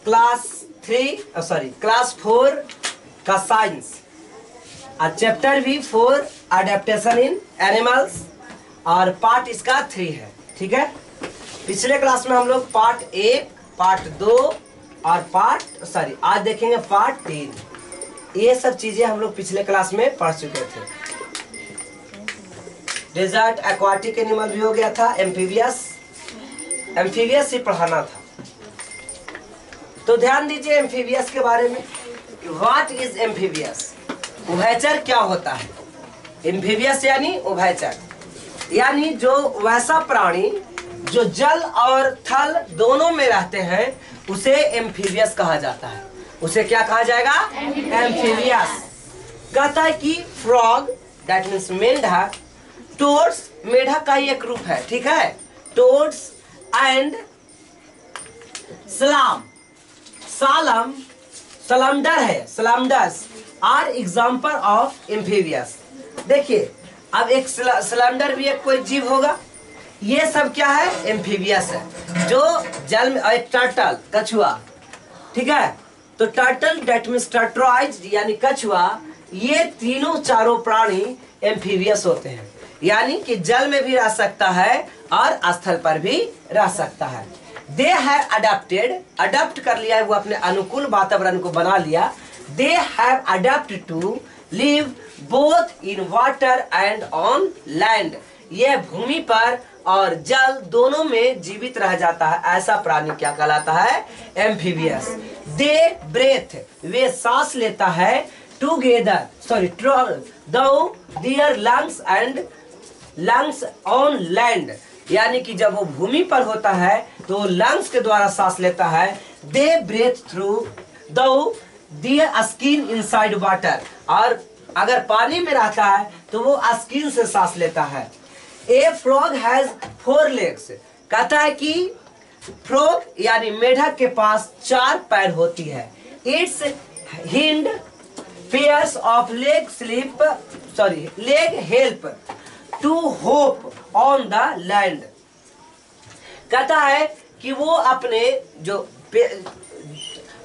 Class 4 का science और chapter भी 4 अडेप्टेशन इन एनिमल्स और पार्ट इसका 3 है। ठीक है, पिछले क्लास में हम लोग पार्ट 1, पार्ट 2 और आज देखेंगे पार्ट 3। ये सब चीजें हम लोग पिछले क्लास में पढ़ चुके थे। डेजर्ट एक्वाटिक एनिमल भी हो गया था, एम्फीबियस ही पढ़ाना था। तो ध्यान दीजिए एम्फीबियस के बारे में। What is amphibious? उभयचर क्या होता है? एम्फीबियस यानी उभयचर, यानी जो वैसा प्राणी जो जल और थल दोनों में रहते हैं उसे एम्फीबियस कहा जाता है। उसे क्या कहा जाएगा? एम्फीबियस। कहता है कि फ्रॉग दैट मीन्स मेंढक, टोड्स मेढक का ही एक रूप है, ठीक है, टोड्स एंड सलामडर है, सलामडर्स आर एग्जाम्पल ऑफ एम्फीबियस। देखिए अब एक सलामडर भी एक कोई जीव होगा, ये सब क्या है? एम्फीबियस है, जो जल में। एक टर्टल, कछुआ, ठीक है, तो टर्टल दैट मीन्स टर्टोइड यानी कछुआ, ये तीनों चारों प्राणी एम्फीबियस होते हैं, यानी कि जल में भी रह सकता है और स्थल पर भी रह सकता है। दे हैव अडॉप्टेड, अडॉप्ट कर लिया है, वो अपने अनुकूल वातावरण को बना लिया। They have adopted to live both in water and on land, ये भूमि पर और जल दोनों में जीवित रह जाता है। ऐसा प्राणी क्या कहलाता है? एम्फीबियस। दे ब्रेथ, वे सांस लेता है, टूगेदर दो देयर लंग्स ऑन लैंड, यानी कि जब वो भूमि पर होता है तो लंग्स के द्वारा सांस लेता है। दे ब्रेथ थ्रू दो देयर स्किन इनसाइड वाटर, और अगर पानी में रहता है तो वो स्किन से सांस लेता है। ए फ्रॉग हैज 4 legs, कहता है कि फ्रॉग यानी मेढक के पास 4 पैर होती है। Its hind pairs of leg help to hop on the land, कहता है कि वो अपने जो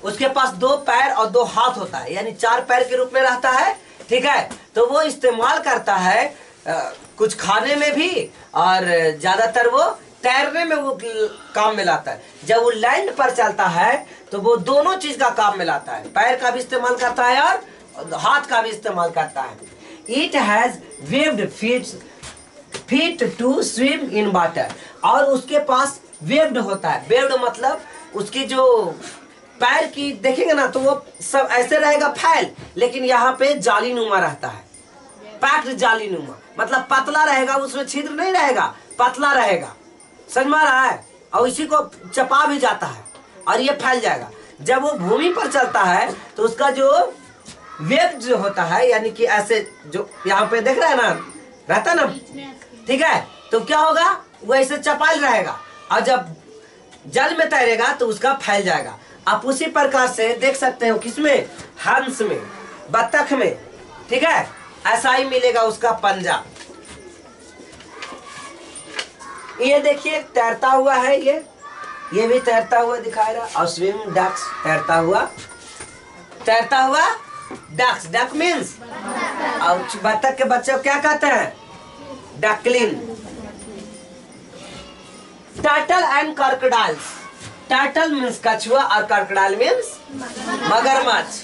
उसके पास 2 पैर और 2 हाथ होता है, यानी 4 पैर के रूप में रहता है, ठीक है, तो वो इस्तेमाल करता है कुछ खाने में भी, और ज्यादातर वो तैरने में वो काम में लाता है। जब वो लैंड पर चलता है तो वो दोनों चीज का काम में लाता है, पैर का भी इस्तेमाल करता है और हाथ का भी इस्तेमाल करता है। It has webbed feet to swim in water, और उसके पास वेव्ड होता है। वेव्ड मतलब उसकी जो पैर की देखेंगे ना तो वो सब ऐसे रहेगा फैल, लेकिन यहाँ पे जालीनुमा रहता है, पैक्ड जालीनुमा, मतलब पतला रहेगा, उसमें छिद्र नहीं रहेगा, पतला रहेगा, समझ में आ रहा है, और इसी को चपा भी जाता है और ये फैल जाएगा। जब वो भूमि पर चलता है तो उसका जो वेव जो होता है, यानी कि ऐसे जो यहाँ पे देख रहे हैं ना, रहता ना, ठीक है, तो क्या होगा? वो ऐसे चपाल रहेगा, और जब जल में तैरेगा तो उसका फैल जाएगा। आप उसी प्रकार से देख सकते हो किसमें? हंस में, बत्तख में, ठीक है, ऐसा ही मिलेगा उसका पंजा। ये देखिए तैरता हुआ है, ये भी तैरता हुआ दिखाई रहा, और स्विम डक्स, तैरता हुआ डक्स, डक मीन्स, और बत्तख के बच्चे को क्या कहते हैं? डकलिन। Turtle and crocodiles, turtle means कछुआ और क्रोकोडाइल मीन्स मगरमच्छ।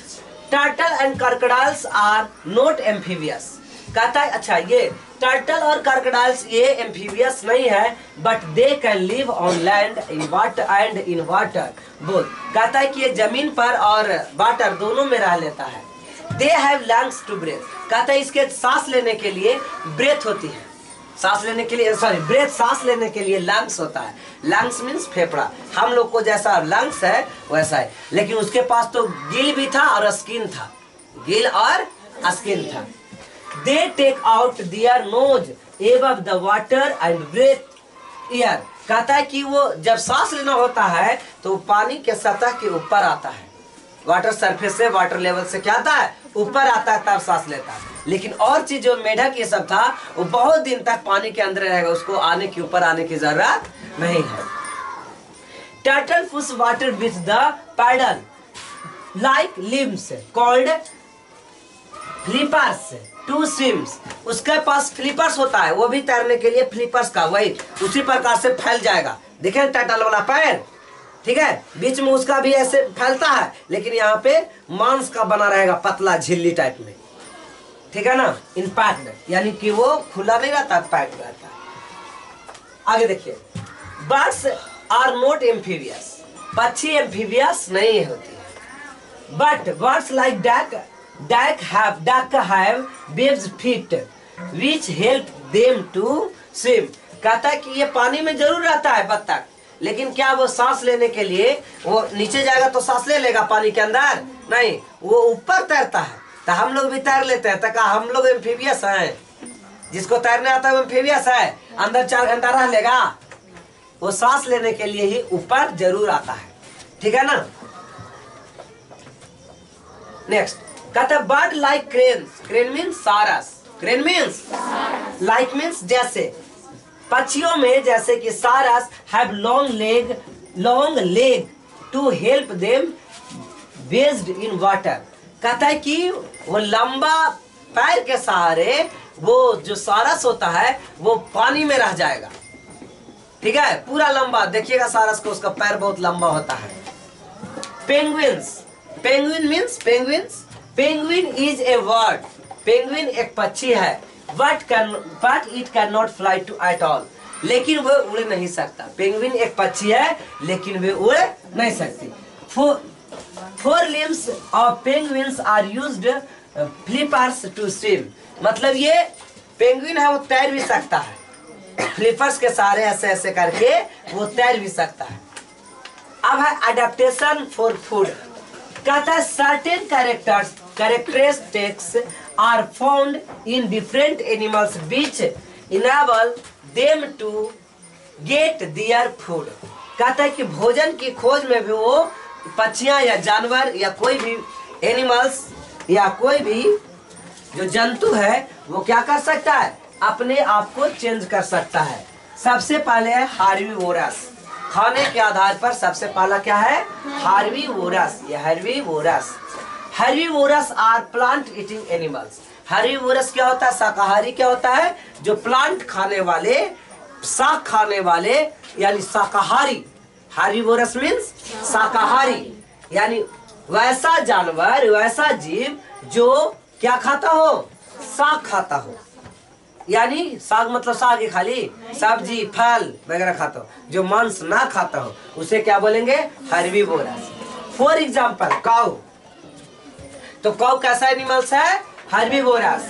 Turtle and crocodiles are not amphibious, कहता है अच्छा ये टर्टल और क्रोकोडाइल्स ये एम्फीबियस नहीं है, but they can live on land in water and in water both, कहता है कि ये जमीन पर और वाटर दोनों में रह लेता है। They have lungs to breathe, कहता है इसके सांस लेने के लिए ब्रेथ होती है, सांस लेने के लिए ब्रेथ सांस लेने के लिए लंग्स होता है। लंग्स मीन्स फेफड़ा, हम लोग को जैसा लंग्स है वैसा है, लेकिन उसके पास तो गिल भी था और स्किन था, गिल और स्किन था। They take out their nose above the water and breathe air, कहता है कि वो जब सांस लेना होता है तो पानी के सतह के ऊपर आता है, वाटर सरफेस से, वाटर लेवल से क्या आता है? ऊपर आता है, तब सांस लेता है। लेकिन और चीज जो मेढक ये सब था वो बहुत दिन तक पानी के अंदर रहेगा, उसको आने के ऊपर आने की जरूरत नहीं है। Turtle push water with the paddle like limbs called flippers to swims. उसके पास फ्लिपर्स होता है, वो भी तैरने के लिए फ्लिपर्स का वही उसी प्रकार से फैल जाएगा। देखें टर्टल वाला पैर, ठीक है, बीच में उसका भी ऐसे फैलता है, लेकिन यहाँ पे मांस का बना रहेगा, पतला झिल्ली टाइप में, ठीक है ना, इनपैक्ट, यानी कि वो खुला नहीं रहता, पैक्ड रहता है। आगे देखिए, बर्ड्स आर नॉट एम्फीबियस, पक्षी एम्फीबियस नहीं होती है। But birds like duck have वेव्स feet which help them to swim. कहता है कि ये पानी में जरूर रहता है बत्तख, लेकिन क्या वो सांस लेने के लिए वो नीचे जाएगा तो सांस ले लेगा पानी के अंदर? नहीं, वो ऊपर तैरता है। तो हम लोग भी तैर लेते हैं, तो क्या हम लोग एम्फीबियस हैं? जिसको तैरने आता है वो एम्फीबियस है? अंदर 4 घंटा रह लेगा? वो सांस लेने के लिए ही ऊपर जरूर आता है, ठीक है ना। नेक्स्ट कहता है bird like cranes, crane means सारस, क्रेन मीन्स लाइक मीन्स जैसे, पक्षियों में जैसे कि सारस have long leg to help them based in water. कहता है कि वो लंबा पैर के सहारे वो जो सारस होता है वो पानी में रह जाएगा, ठीक है, पूरा लंबा। देखिएगा सारस को, उसका पैर बहुत लंबा होता है। Penguins, penguin means penguins, penguin is a bird, penguin एक पक्षी है, but it can not fly to at all, लेकिन वो उड़ नहीं सकता। पेंगुइन एक पक्षी है लेकिन वे उड़ नहीं सकती। Four limbs of penguins are used flippers to swim, मतलब ये पेंगुइन है वो तैर भी सकता है, फ्लिपर्स के सहारे ऐसे ऐसे करके वो तैर भी सकता है। अब है अडेप्टेशन फॉर फूड। कहता है certain characteristics are found in different animals which enable them to get their food. कहता है कि भोजन की खोज में भी वो पक्षियां या जानवर या कोई भी एनिमल्स या कोई भी जो जंतु है वो क्या कर सकता है, अपने आप को चेंज कर सकता है। सबसे पहले है हार्बीवोरस, खाने के आधार पर सबसे पहला क्या है, हार्बीवोरस। ये herbivores, herbivores are plant eating animals. Herbivores क्या होता है, शाकाहारी क्या होता है, जो प्लांट खाने वाले, शाक खाने वाले, यानी शाकाहारी। हार्बीवोरस मीन्स शाकाहारी, यानी वैसा जानवर, वैसा जीव जो क्या खाता हो, शाक खाता हो, यानी साग मतलब साग ही खाली, सब्जी फल वगैरह खाता हो, जो मांस ना खाता हो उसे क्या बोलेंगे, हार्बीवोरस। फॉर एग्जाम्पल काउ, तो काउ कैसा एनिमल्स है, हार्बीवोरस।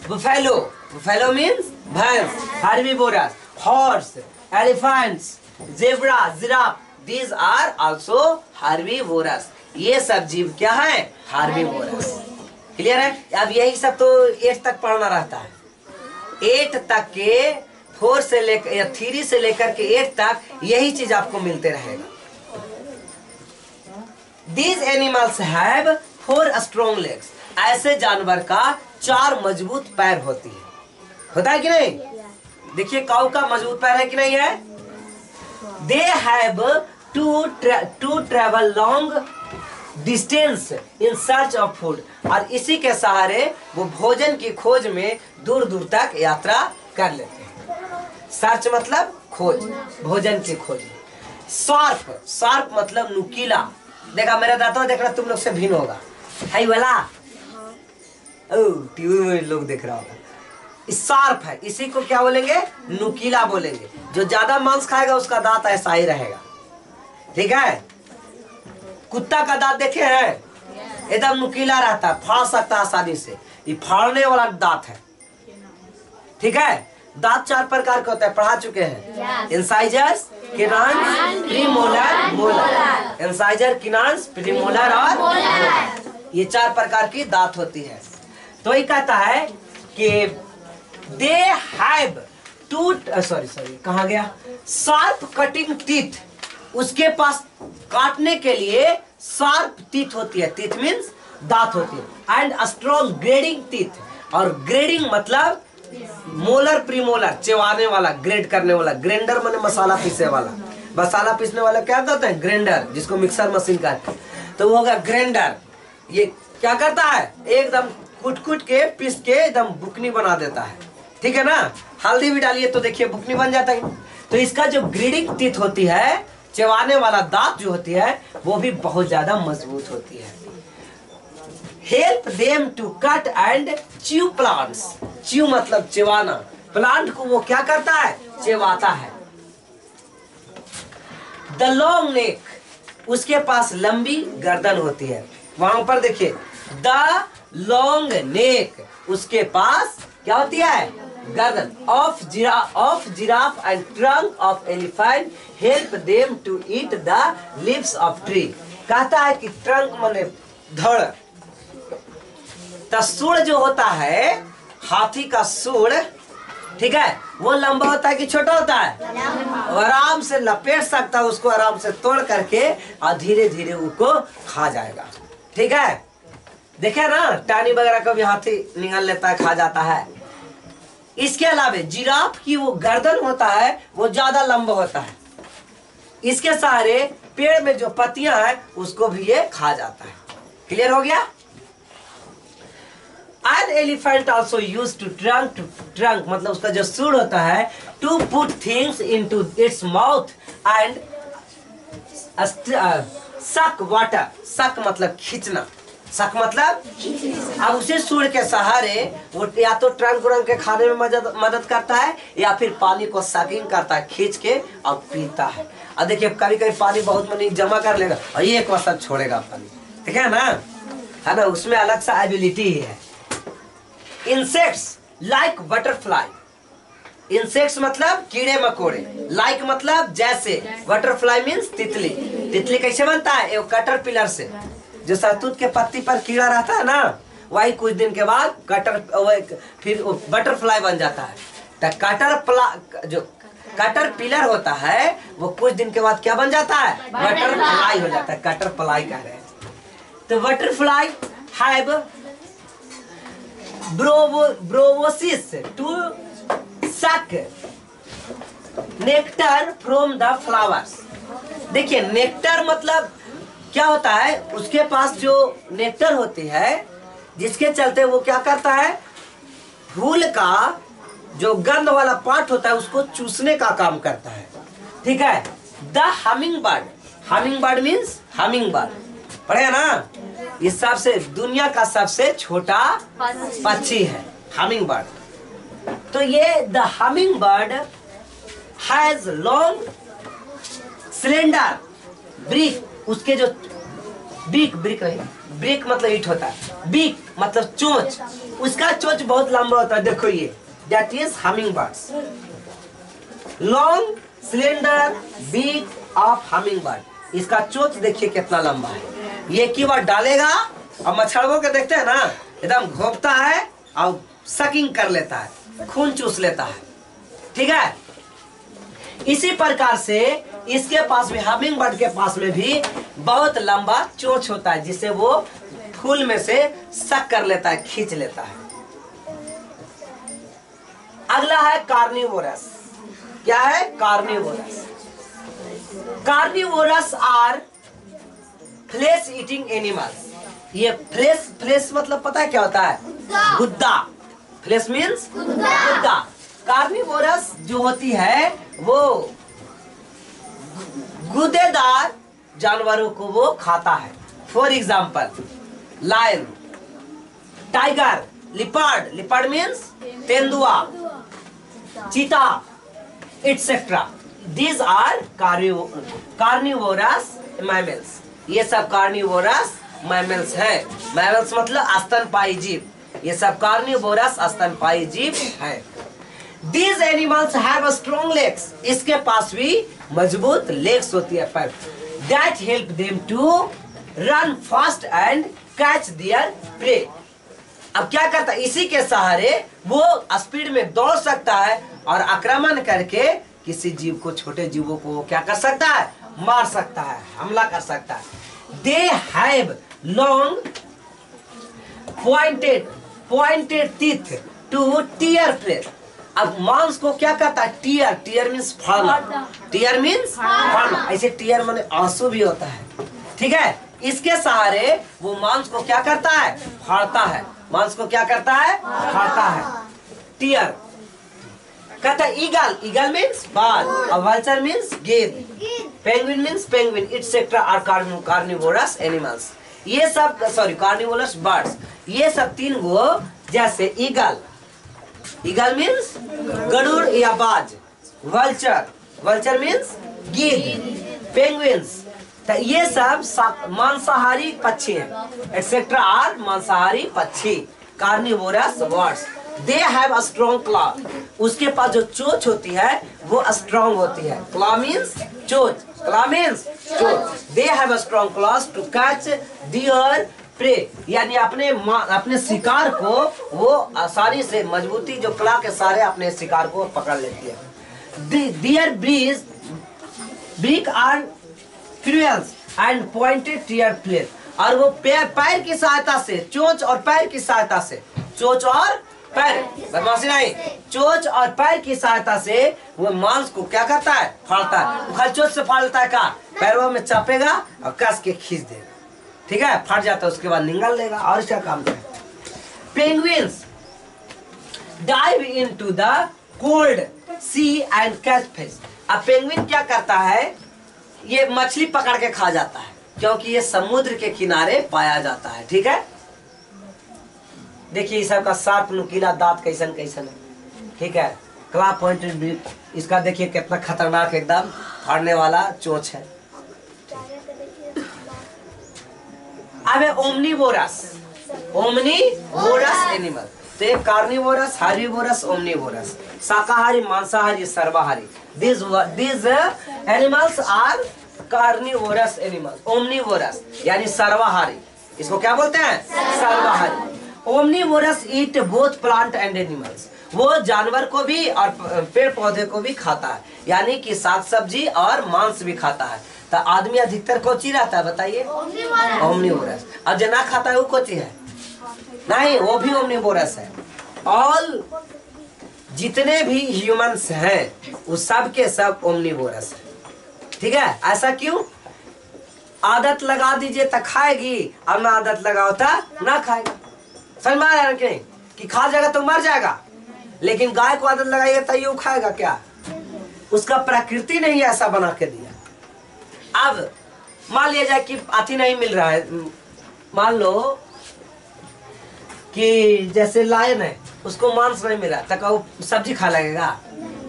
बुफेलो, बुफेलो मीन्स भैंस, herbivores. Horse, elephants, zebra, giraffe, these are also herbivores. ये सब जीव क्या है, हार्बीवोरस। क्लियर है? अब यही सब तो 8 तक पढ़ना रहता है। 8 तक के 4 से लेकर या 3 से लेकर के 8 तक यही चीज आपको मिलते रहेगा। These animals have 4 strong legs. ऐसे जानवर का 4 मजबूत पैर होती है, होता है कि नहीं? देखिए काऊ का मजबूत पैर है कि नहीं है? They have to travel long distance in search of food. और इसी के सहारे वो भोजन की खोज में दूर दूर तक यात्रा कर लेते हैं। सर्च मतलब खोज, भोजन की खोज। शार्प, शार्प मतलब नुकीला। देखा मेरा दांतों देखना तुम लोग से भिन्न होगा, है वाला, टीवी में लोग देख रहा होगा। शार्प है, इसी को क्या बोलेंगे, नुकीला बोलेंगे। जो ज्यादा मांस खाएगा उसका दांत ऐसा ही रहेगा, ठीक है। कुत्ता का दांत देखे हैं, एकदम नुकीला रहता है, फाड़ सकता है आसानी से, ये फाड़ने वाला दांत है, ठीक है। दांत 4 प्रकार के होते हैं, पढ़ा चुके हैं। Incisors, canines, premolar, molar. Incisor, canines, premolar और मोलर, ये 4 प्रकार की दांत होती है। तो ये कहता है कि दे हैव कहाँ गया, शार्प कटिंग टीथ, उसके पास काटने के लिए शार्प टीथ होती है, टीथ मीन्स दांत होती है। एंड स्ट्रॉन्ग ग्रेडिंग टीथ, और ग्रेडिंग मतलब मोलर, प्रीमोलर, चबाने वाला, ग्रेड करने वाला। ग्राइंडर माने मसाला पीसने वाला, मसाला पीसने वाला क्या कहते हैं, ग्राइंडर, जिसको मिक्सर मशीन कहते हैं। तो वो होगा ग्राइंडर। ये क्या करता है, एकदम कूट के पीस के एकदम बुकनी बना देता है, ठीक है ना। हल्दी भी डालिए तो देखिए बुकनी बन जाता है। तो इसका जो ग्रीडिंग टीथ होती है, चबाने वाला दांत जो होती है, वो भी बहुत ज्यादा मजबूत होती है। Help them to cut and chew plants. Chew मतलब चबाना, प्लांट को वो क्या करता है, चबाता है। द लॉन्ग नेक, उसके पास लंबी गर्दन होती है। वहां पर देखिए द लॉन्ग नेक, उसके पास क्या होती है, गर्दन। Of giraffe and trunk of elephant help them to eat the leaves of tree. कहता है कि ट्रंक माने धड़, तो सूढ़ जो होता है हाथी का सूढ़, ठीक है, वो लंबा होता है कि छोटा होता है, आराम से लपेट सकता है उसको, आराम से तोड़ करके और धीरे धीरे उसको खा जाएगा, ठीक है। देखे ना टानी वगैरह को भी हाथी निगल लेता है, खा जाता है। इसके अलावा जिराफ की वो गर्दन होता है वो ज्यादा लंबा होता है, इसके सहारे पेड़ में जो पत्तियां हैं उसको भी ये खा जाता है। क्लियर हो गया। An elephant also used to trunk मतलब उसका जो सूंड होता है, to put things into its mouth and suck water। suck मतलब खींचना, suck मतलब अब उसे सूंड के सहारे वो या तो ट्रंक के खाने में मदद करता है, या फिर पानी को सकिंग करता है, खींच के और पीता है। और देखिए कभी कभी पानी बहुत मनी जमा कर लेगा और ये एक बार छोड़ेगा पानी, ठीक है ना, उसमें अलग सा एबिलिटी है। Insects like butterfly. इंसेक्ट्स मतलब कीड़े मकोड़े, लाइक मतलब जैसे, बटरफ्लाई मीन्स तितली। तितली कैसे बनता है, एक कैटरपिलर से। जो शहतूत के पत्ती पर कीड़ा रहता है ना, वही कुछ दिन के बाद फिर बटरफ्लाई बन जाता है। तो जो कैटरपिलर होता है वो कुछ दिन के बाद क्या बन जाता है, बटरफ्लाई हो जाता है। कैटरपिलाई कह रहे हैं। तो butterfly have proboscis to suck nectar from the flowers. देखिए नेक्टर मतलब क्या होता है, उसके पास जो नेक्टर होती है जिसके चलते वो क्या करता है, फूल का जो गंध वाला पार्ट होता है उसको चूसने का काम करता है, ठीक है। The humming bird, humming bird means humming bird, पढ़े ना। इस सबसे दुनिया का सबसे छोटा पक्षी है हमिंग बर्ड। तो ये the humming bird has long cylinder brick, उसके जो ब्रिक मतलब ईट होता है, बीक मतलब चोंच, उसका चोंच बहुत लंबा होता है। देखो ये that is humming birds. Long cylinder beak of humming bird, इसका चोंच देखिए कितना लंबा है। ये की बार डालेगा और मच्छरों के देखते हैं ना, एकदम घोंपता है और सकिंग कर लेता है, खून चूस लेता है, ठीक है। इसी प्रकार से इसके पास में, हमिंग बर्ड के पास में भी बहुत लंबा चोंच होता है जिसे वो फूल में से सक कर लेता है, खींच लेता है। अगला है कार्निवोरस। क्या है, carnivorous. Carnivorous are flesh eating animals. ये फ्लेश मतलब पता है क्या होता है, गुद्दा। फ्लेश मीन्स गुद्दा। कार्निवोरस जो होती है वो गुदेदार जानवरों को वो खाता है। For example lion, tiger, leopard, leopard means तेंदुआ, चीता etcetera. These are carnivorous mammals. ये सब कार्निवोरस मैमल्स है। मैमल्स मतलब स्तनपायी जीव, ये सब कार्निवोरस स्तनपायी जीव है। These animals have a strong legs। इसके पास भी मजबूत लेग्स होती है, पैर, that help them to run fast and catch their prey। अब क्या करता है, इसी के सहारे वो स्पीड में दौड़ सकता है और आक्रमण करके किसी जीव को, छोटे जीवों को क्या कर सकता है, मार सकता है, हमला कर सकता है। They have long pointed teeth to tear prey। अब मांस को क्या करता है, टीयर, टीयर मीन्स फाड़ना, टीयर मीन्स फाड़ना। ऐसे टीयर माने आंसू भी होता है, ठीक है। इसके सहारे वो मांस को क्या करता है, फाड़ता है। मांस को क्या करता है, फाड़ता है। टीयर कहता है ईगल, ईगल मीन्स बाज, और वल्चर मीन्स गेंद, penguin means penguin, etcetera are carnivorous animals. ये सब सॉरी कार्निवोरस बर्ड्स, ये सब तीन गो जैसे ईगल, ईगल मीन्स गरुड़ या बाज, वल्चर, वल्चर मीन्स गेंद, पेंगुइन्स, तो ये सब मांसाहारी पक्षी हैं। एक्सेट्रा आर मांसाहारी पक्षी, carnivorous birds. They have a strong claw, उसके पास जो चोंच होती है वो स्ट्रॉन्ग होती है। क्लॉ मीन्स चोंच, क्लॉ मीन्स चोंच। They have a strong claws to catch their prey, यानी अपने शिकार को वो आसानी से, मजबूती जो क्लॉ के सारे अपने शिकार को पकड़ लेती है। Their beak are cruels and pointed tear plate, और वो पैर की सहायता से, चोंच और पैर की सहायता से, चोंच और पैर, बदमाशी नहीं, चोंच और पैर की सहायता से वो मांस को क्या करता है, फाड़ता है। खाली चोंच से फाड़ लेता है का, पैरों में चापेगा और कस के खींच देगा, ठीक है, फट जाता है, उसके बाद निगल लेगा, और क्या काम करेगा। Penguins dive into the cold sea and catch fish. अब पेंगुइन क्या करता है, ये मछली पकड़ के खा जाता है, क्योंकि ये समुद्र के किनारे पाया जाता है, ठीक है। देखिए इसका शार्प नुकीला दांत कैसन कैसन है, ठीक है, क्लॉ पॉइंटेड बीक, इसका देखिए कितना खतरनाक एकदम फाड़ने वाला चोंच है। अब ओमनीवोरस, ओमनीवोरस एनिमल, तो एक कार्निवोरस, हार्बिवोरस, ओमनीवोरस, शाकाहारी, मांसाहारी, सर्वाहारी। These animals are carnivorous animals, omnivorous यानी सर्वाहारी, इसको क्या बोलते हैं, सर्वाहारी। Omnivorous eat both plant and animals, वो जानवर को भी और पेड़ पौधे को भी खाता है, यानी कि साग सब्जी और मांस भी खाता है। तो आदमी अधिकतर कोची रहता है बताइए, ओमनीवोरस। और जो ना खाता है वो कोची है, नहीं, वो भी ओमनीवोरस है। ऑल जितने भी ह्यूमंस हैं वो सब के सब ओमनीवोरस है, ठीक है। ऐसा क्यों, आदत लगा दीजिए तो खाएगी, और ना आदत लगाओ तो ना खाएगा। समझ में आया कि खा जाएगा तो मर जाएगा, लेकिन गाय को आदत लगाइए तो ये खाएगा क्या, उसका प्रकृति ने ही ऐसा बना के दिया। अब मान लिया जाए कि अति नहीं मिल रहा है, मान लो कि जैसे लायन है, उसको मांस नहीं मिला तो वो सब्जी खा लगेगा,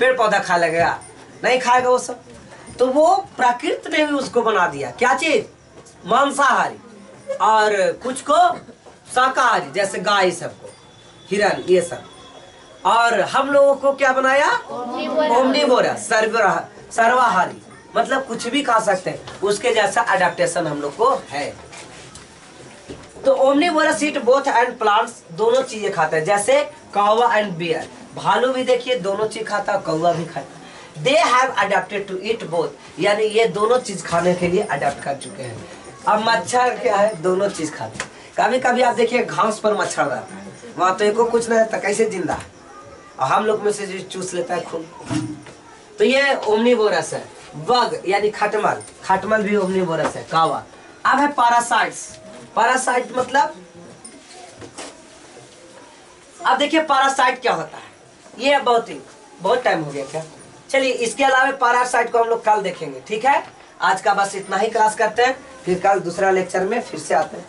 पेड़ पौधा खा लगेगा, नहीं खाएगा वो सब। तो वो प्रकृति ने भी उसको बना दिया, क्या चीज, मांसाहारी, और कुछ को शाकाहारी, जैसे गाय सबको, हिरन, ये सब। और हम लोगों को क्या बनाया, ओमनीवोरस, सर्वाहारी, मतलब कुछ भी खा सकते हैं, उसके जैसा अडेप्टेशन हम लोग को है। तो omnivorous eat both and plants, दोनों चीजें खाता है, जैसे कौवा एंड बियर, भालू भी देखिए दोनों चीज खाता है, कौवा भी खाता है। They have adapted to eat both, यानी ये दोनों चीज खाने के लिए अडेप्ट कर चुके हैं। अब मच्छर क्या है, दोनों चीज खाते हैं। कभी कभी आप देखिए घास पर मच्छर रहता है, वहां तो एको कुछ नहीं रहता, कैसे जिंदा है, और हम लोग में से चूस लेता है खून। तो ये ओमनीवोरस है। बग यानी खटमल, खटमल भी ओमनीवोरस है, कौवा। अब है पैरासाइट्स, पैरासाइट मतलब, अब देखिए पैरासाइट क्या होता है, ये बहुत टाइम हो गया क्या, चलिए इसके अलावा पैरासाइट को हम लोग कल देखेंगे, ठीक है। आज का बस इतना ही क्लास करते हैं, फिर कल दूसरा लेक्चर में फिर से आते हैं।